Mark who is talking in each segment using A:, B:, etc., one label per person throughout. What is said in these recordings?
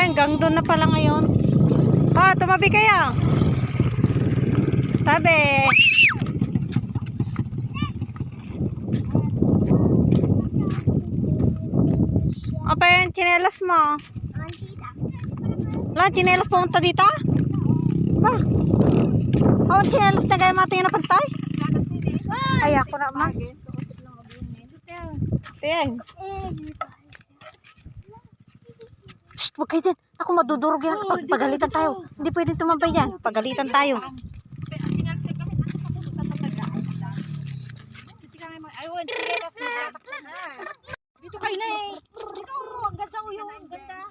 A: hanggang doon na pala ngayon. Oh, tumabi kayo. Tabi. Apa yung tsinelas mo? Wala, tsinelas pumunta dito? Ba? Oh, tsinelas na kayo matingin na pagtay? Ay, ako na ma. Ayan. Shh, huwag kayo din. Ako madudurog yan. Pagalitan tayo. Hindi pwedeng tumambay yan. Pagalitan tayo.
B: Dito kayo na eh. Dito, ang ganda o yung ganda.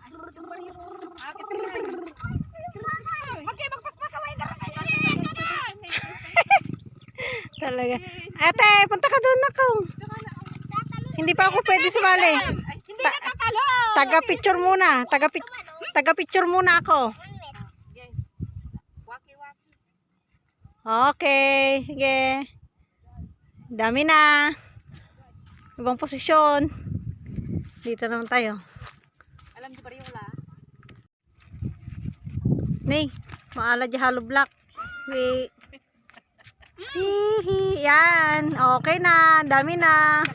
B: Magpaspasawain ka kasi.
A: Talaga. Ate, punta ka doon ako. Hindi pa ako pwede sumali.
B: Hindi na tatalo.
A: Taga-picture muna. Taga-picture muna ako. Okay. Sige. Dami na. Ibang posisyon. Dito naman tayo.
B: Alam niyo ba rin wala?
A: Nay, maala di hollow block. Wait. Hihi. Yan. Okay na. Dami na.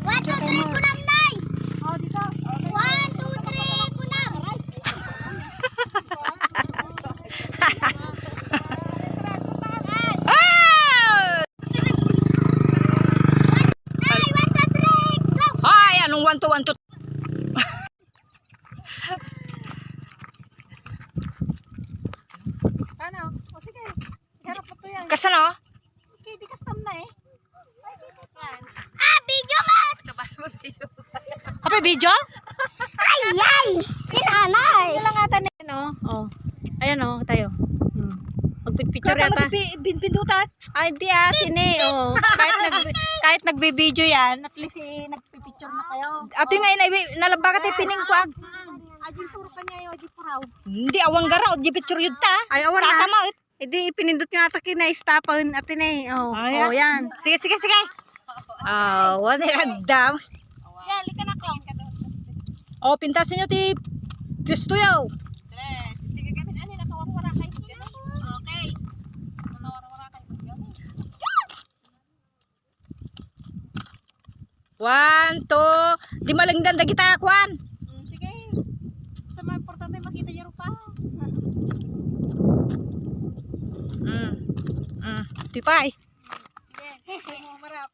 C: One, two, three, kunam, Nay!
B: Oh, dito.
C: 1, 2, 3, kunam! Nay, 1, 2, 3, go!
B: Hoy, anong 1 to 1 to?
A: Ano? O sige. Harap mo to yan.
B: Kasan o?
A: Okay, di custom na eh. Yan.
C: Ah, video mat!
B: Apa video?
C: Ay, ay! Si nanay!
A: Wala nga tayo. Ano? Oh. Ayan oh, tayo. Magpipicture yata.
B: Pindutat.
A: Ay, di sini. Oh. Kahit nagbe-video yan, at least nagpipicture na kayo.
B: Ato yung ngayon, nalamba ka tayo piningkwag.
A: Ajin puro kanya yung ajin puraw.
B: Hindi, awang gara. O, di picture yun ta.
A: Ay, awan na.
B: Tata mo.
A: Hindi, ipinindot nyo ata kina-stoppan atin eh. Oh,
B: Ay,
A: oh yan.
B: Sige, sige, sige. Wala nagdam.
A: Yan, lika na ko.
B: O, pintasin nyo ti pisto yaw.
A: Sige, gamit ani nakawara kay. Okay. Nakawara kay.
B: 1, 2, di malingdan dagi tayo kwan.
A: Sige. Sa mga importante makita niyo pa.
B: Tipay.
A: Yes. Marap.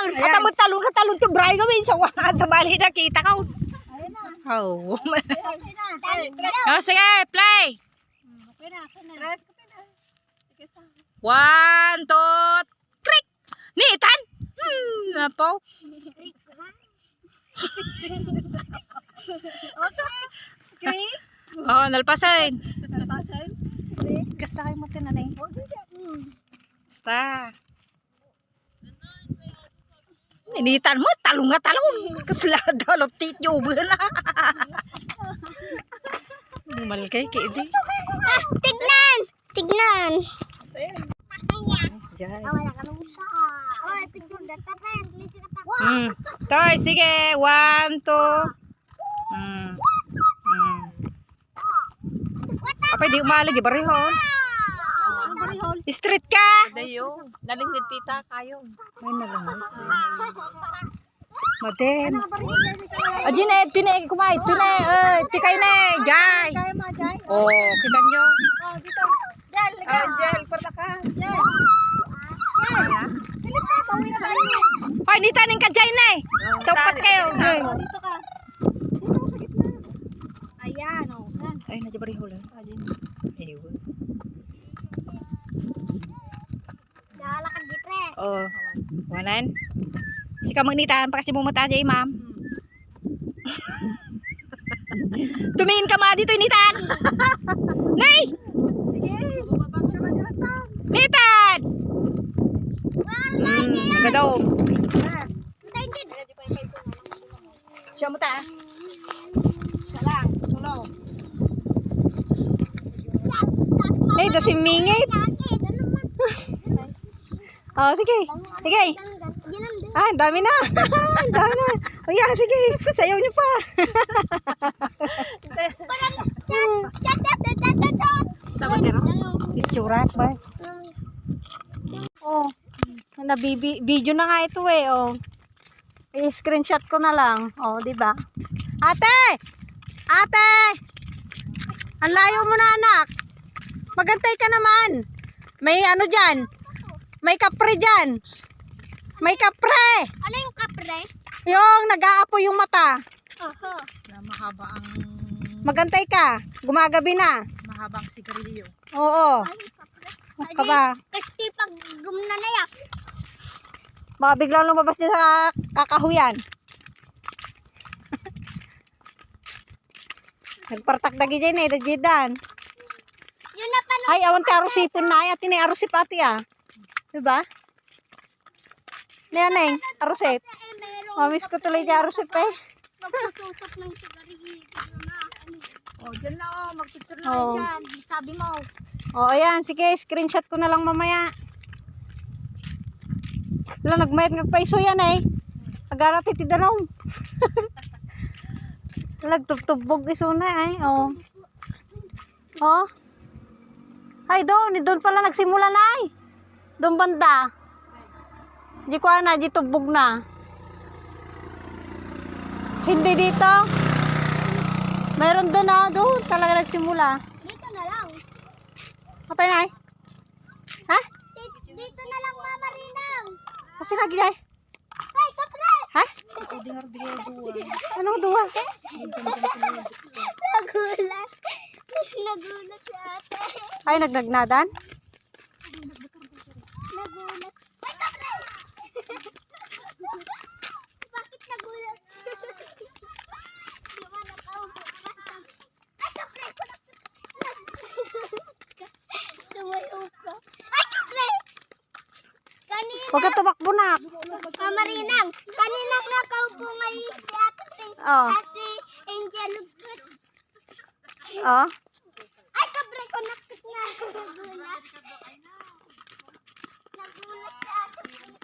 B: At mo talon ti bray gawin sa sa bali nakita ka.
A: Ayun na.
B: Oh.
A: Okay na.
B: Sige, play.
A: Okay na. Tres ko na. Sige sa.
B: 1, 2, krik. Nitan. Napaw.
A: Okay. Krik.
B: Oh, nalpasan.
A: Nalpasan. Krik.
B: Gasta kayo mo tinanay. Basta. Initan mo, talong nga talong. Kaslada, lotit nyo ba na? Bumalkay, kaidi.
C: Tignan! Tignan!
B: Nice, Jai.
C: Wala ka nung sa... Oy, picture data pa. Lisi ka pa.
B: Toy, sige. 1, 2. Apa di umalig, ibarihon. Street ka.
A: Dayo. Nalingid tita kayo.
B: May nalang. Maten. Aji na, tine kumay, tine, tikay na, Jai.
A: Kaya ma, Jai.
B: Oh, kita nyo.
A: Oh, dito. Jel, lika. Jel, parla ka. Jel. Jel. Bilis ka, pauwi na tayo.
B: Hoy, nitanin ka, Jai na. Tapat kayo.
A: Dito ka. Dito sa gitna. Ayan, oh.
B: Ay, najabarihol. Ewan.
C: Lalakad di tres.
B: Oh, wanan. Si ka magnitaan pa kasi bumata Jai, ma'am. Tumingin ka ma dito, nitan. Nay!
A: Sige, bumabak ka na dyan ta.
B: Nitan! Magadaw. Siya mo ta.
A: Siya lang, solo. Hey, dasimingit. Oh, sige. Sige. Ah, dami na. Dami na. O Ayan, sige. Sayaw niyo pa.
B: Tama ka no?
A: Picture ba? Oh. Video na nga ito eh. Oh. I-screenshot ko na lang. Oh, di ba? Ate! Ate! Ang layo mo na, anak. Magantay ka naman. May ano dyan? May kapre dyan. May kapre.
C: Ano yung kapre?
A: Yung nag-aapoy yung mata.
C: Oho.
B: Na mahaba ang
A: Magantay ka. Gumagabi na.
B: mahabang sigarilyo.
A: Oo.
C: Ano yung kapre?
A: Ka ba?
C: Kasi pag gumna na yan.
A: Baka biglang lumabas niya sa kakahuyan. Nagpartakdagi dyan eh. Dajidan.
C: Yun na pa
A: Hay, awan ti arusipon na ay. Atin ay arusip ati ah. Diba? Yan eh. Arusip.
C: meron
A: Mamiss ko tuloy di arusip eh.
C: magsususok ng sigarilyo.
B: Oh, dyan na oh, mag-picture na
A: Oo.
B: kayo dyan.
C: Sabi mo,
A: O, ayan. Sige, screenshot ko na lang mamaya. Wala, nagmayat ngagpaiso yan eh. Agarat iti danong. Nagtubtubog iso na eh. O. O. Ay, doon pala nagsimula na eh. Doon banda. Di ko na, di tubog na. Hindi dito. Meron doon na, doon talaga nagsimula.
C: dito na lang.
A: Apa na eh? Ha?
C: Dito na lang, Mama Rinang.
A: Kasi lagi ay.
C: Ay, kapre!
A: Ha? Anong duwa?
C: Nagulat. Nagulat si ate.
A: Ay, nagnagnadan?
C: Nagulat. Ay, kapre! Bakit nagulat? Di ba nakaupo? Ay, kapre! Tumayo ka. Ay, kapre! Kanina,
A: Huwag ka tumakbo na.
C: Mama Rinang, kanina nakaupo ngayon si ate Pink
A: Oh.
C: at si Angel.
A: Oh.
C: Ay, kapre ko nakit na. Nagulat. Nagulat si ate Pink.